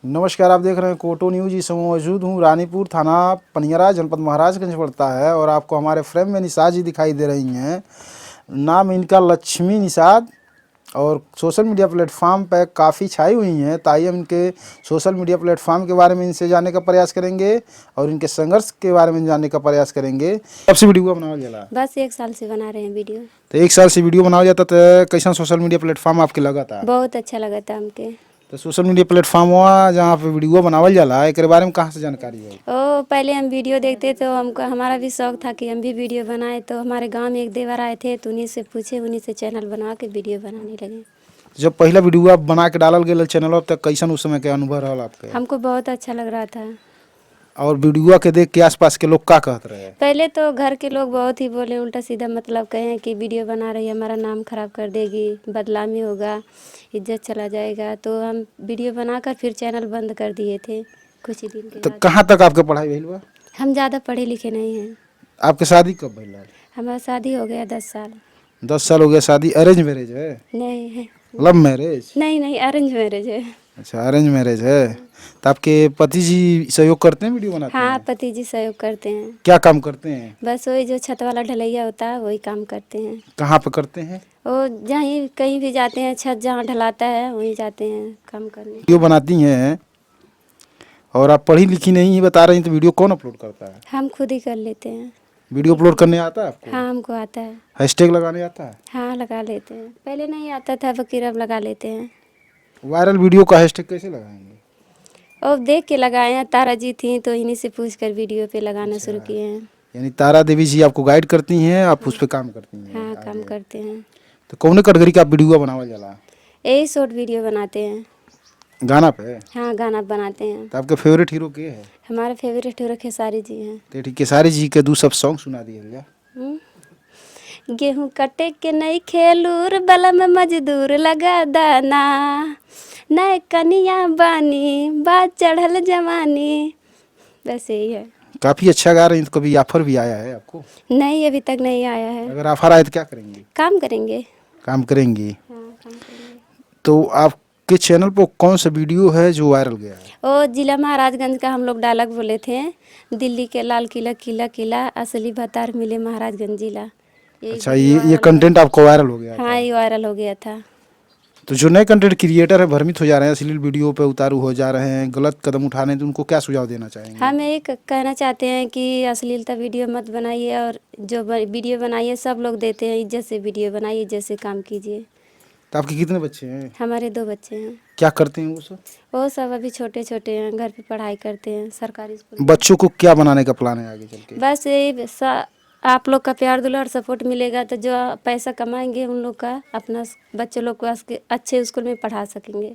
नमस्कार, आप देख रहे हैं कोटो न्यूज। इस समय मौजूद हूँ रानीपुर थाना पनियरा, जनपद महाराजगंज पड़ता है। और आपको हमारे फ्रेम में निषाद जी दिखाई दे रही हैं। नाम इनका लक्ष्मी निषाद, और सोशल मीडिया प्लेटफॉर्म पर काफ़ी छाई हुई हैं। ताइए हम इनके सोशल मीडिया प्लेटफॉर्म के बारे में इनसे जानने का प्रयास करेंगे और इनके संघर्ष के बारे में जानने का प्रयास करेंगे। कब से वीडियो बनाया जाला? बस 1 साल से बना रहे हैं वीडियो। तो 1 साल से वीडियो बनाया जाता तो कैसा सोशल मीडिया प्लेटफॉर्म आपके लगा था? बहुत अच्छा लगा था हमके। तो सोशल मीडिया प्लेटफॉर्म हुआ जहाँ पे वीडियो बनावल जाला, एक बारे में कहाँ से जानकारी है? पहले हम वीडियो देखते तो हमको हमारा भी शौक था कि हम भी वीडियो बनाए। तो हमारे गांव में एक देवर आए थे तो उन्हीं से पूछे, उन्हीं से चैनल बना के वीडियो बनाने लगे। जब पहला वीडियो आप बना के डालल गए चैनल तक, कैसन उस समय के अनुभव रहा आपके? हमको बहुत अच्छा लग रहा था। और वीडियो के देख के आसपास के लोग क्या कहते रहे? पहले तो घर के लोग बहुत ही बोले, उल्टा सीधा मतलब कहे कि वीडियो बना रही है, हमारा नाम खराब कर देगी, बदनामी होगा, इज्जत चला जाएगा। तो हम वीडियो बनाकर फिर चैनल बंद कर दिए थे कुछ ही दिन के तो बाद। कहाँ तक आपके पढ़ाई भइल बा? हम ज़्यादा पढ़े लिखे नहीं हैं। आपके शादी कब भइल? हमारा शादी हो गया 10 साल। 10 साल हो गया शादी। अरेंज मैरिज है? नहीं है। Love marriage? नहीं, अरेंज मैरिज है। अच्छा, अरेंज मैरिज है। तो आपके पति जी सहयोग करते हैं वीडियो बनाते हाँ, हैं? पति जी सहयोग करते हैं। क्या काम करते हैं? बस वही जो छत वाला ढलैया होता है वही काम करते हैं। कहाँ पे करते हैं? वो जहीं कहीं भी जाते हैं, छत जहाँ ढलाता है वहीं जाते हैं काम करने। वीडियो बनाती हैं और आप पढ़ी लिखी नहीं ही बता रही हैं, तो वीडियो कौन अपलोड करता है? हम खुद ही कर लेते हैं। वीडियो अपलोड करने आता है आपको? हाँ, हमको आता है। हैशटैग लगाने आता है? हाँ, लगा लेते हैं। पहले नहीं आता था, फकीर अब लगा लेते हैं। वायरल वीडियो का हैशटैग कैसे लगाएंगे? और देख के लगाए हैं, तारा जी थी तो इन्हीं से पूछ कर वीडियो पे लगाना शुरू किए हैं। यानी तारा देवी जी आपको गाइड करती हैं, आप उस पर काम करती हैं? हाँ, काम करते हैं। तो कौन कैटेगरी का वीडियो बनावल जाला? यही शॉर्ट वीडियो बनाते हैं। गाना पे? हाँ, गाना बनाते हैं। तो आपके फेवरेट हीरो के है? हमारे फेवरेट हीरो खेसारी जी हैं। तो ठीक, खेसारी जी के 2 सब सॉन्ग सुना दिए जा। गेहूं कटे के नहीं खेलूर, बलम मजदूर लगा दाना, नए कनिया बानी, बात चढ़ल जवानी। बस यही है। काफी अच्छा गा रही हैं। तो कभी ऑफर भी आया है आपको? नहीं, अभी तक नहीं आया है। अगर ऑफर आए तो क्या करेंगे? काम करेंगे। काम करेंगी? हाँ, काम करेंगे। तो आपके चैनल पर कौन सा वीडियो है जो वायरल गया है? वो जिला महाराजगंज का हम लोग डायलॉग बोले थे, दिल्ली के लाल किला किला किला, असली भतार मिले महाराजगंज जिला। अच्छा, ये कंटेंट आपको वायरल हो गया था? हाँ, ये वायरल हो गया था। तो जो नए कंटेंट क्रिएटर है भ्रमित हो जा रहे हैं, अश्लील वीडियो पे उतारू हो जा रहे हैं, गलत कदम उठा रहे हैं, तो उनको क्या सुझाव देना चाहेंगे? हम यही कहना चाहते हैं कि अश्लीलता वीडियो मत बनाइए, और जो वीडियो बनाइए सब लोग देते हैं, इज्जत से वीडियो बनाइए, इज्जत से काम कीजिए। तो आपके कितने बच्चे हैं? हमारे 2 बच्चे हैं। क्या करते हैं वो सब? वो सब अभी छोटे छोटे हैं, घर पे पढ़ाई करते हैं सरकारी स्कूल। बच्चों को क्या बनाने का प्लान है आगे चल के? बस यही आप लोग का प्यार दुलार सपोर्ट मिलेगा तो जो पैसा कमाएंगे उन लोग का अपना बच्चे लोग को अच्छे स्कूल में पढ़ा सकेंगे।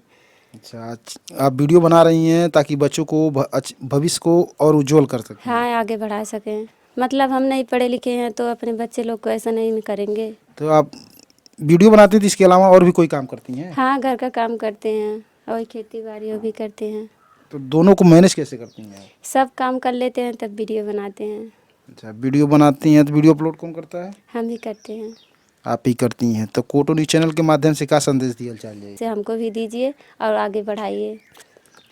अच्छा, आप वीडियो बना रही हैं ताकि बच्चों को भविष्य को और उज्जवल कर सकें? हाँ, आगे बढ़ा सकें। मतलब हम नहीं पढ़े लिखे हैं तो अपने बच्चे लोग को ऐसा नहीं करेंगे। तो आप वीडियो बनाते हैं तो इसके अलावा और भी कोई काम करती हैं? हाँ, घर का काम करते हैं और खेती बाड़ी भी करते हैं। तो दोनों को मैनेज कैसे करती हैं? सब काम कर लेते हैं तब वीडियो बनाते हैं। अच्छा, वीडियो बनाती हैं तो वीडियो अपलोड कौन करता है? हम ही करते हैं। आप ही करती हैं। तो कोटो न्यूज चैनल के माध्यम से क्या संदेश दिया चाहिए? से हमको भी दीजिए और आगे बढ़ाइए।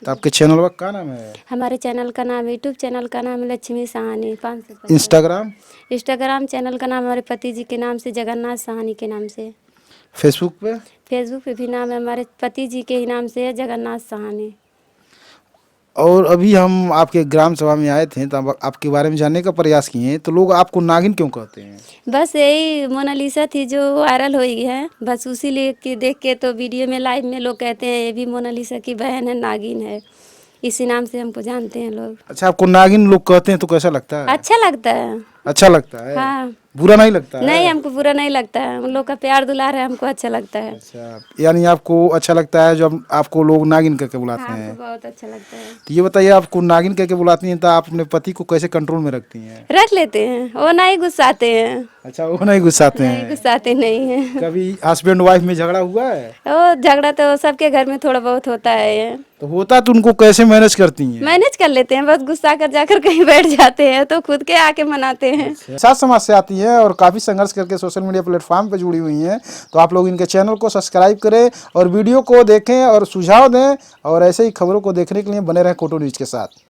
तो आपके चैनल का क्या नाम है? हमारे चैनल का नाम, यूट्यूब चैनल का नाम है लक्ष्मी साहनी 550। इंस्टाग्राम चैनल का नाम हमारे पति जी के नाम से, जगन्नाथ साहनी के नाम से। फेसबुक पे? फेसबुक पे भी नाम है हमारे पति जी के ही नाम से है, जगन्नाथ साहनी। और अभी हम आपके ग्राम सभा में आए थे तो आपके बारे में जानने का प्रयास किए, तो लोग आपको नागिन क्यों कहते हैं? बस यही मोनालिसा थी जो वायरल हुई है, बस उसी लिए कि देख के तो वीडियो में लाइव में लोग कहते हैं ये भी मोनालिसा की बहन है, नागिन है, इसी नाम से हमको जानते हैं लोग। अच्छा, आपको नागिन लोग कहते हैं तो कैसा लगता है? अच्छा लगता है। अच्छा लगता है? हाँ, बुरा नहीं लगता है? नहीं, हमको बुरा नहीं लगता है। उन लोग का प्यार दुलार है, हमको अच्छा लगता है। अच्छा, यानी आपको अच्छा लगता है जब आपको लोग नागिन करके बुलाते हाँ, हैं? हमको बहुत अच्छा लगता है। तो ये बताइए, आपको नागिन करके बुलाती हैं तो आप अपने पति को कैसे कंट्रोल में रखती हैं? रख लेते हैं, वो नहीं गुस्साते हैं। अच्छा, वो नहीं गुस्साते नहीं हैं? गुस्साते नहीं हैं। कभी हस्बैंड वाइफ में झगड़ा हुआ है? वो झगड़ा तो सबके घर में थोड़ा बहुत होता है। तो होता तो उनको कैसे मैनेज करती हैं? मैनेज कर लेते हैं, बस गुस्सा कर जाकर कहीं बैठ जाते हैं तो खुद के आके मनाते हैं। सात समाज से आती हैं और काफ़ी संघर्ष करके सोशल मीडिया प्लेटफॉर्म पर जुड़ी हुई हैं। तो आप लोग इनके चैनल को सब्सक्राइब करें और वीडियो को देखें और सुझाव दें और ऐसे ही खबरों को देखने के लिए बने रहें कोटो न्यूज़ के साथ।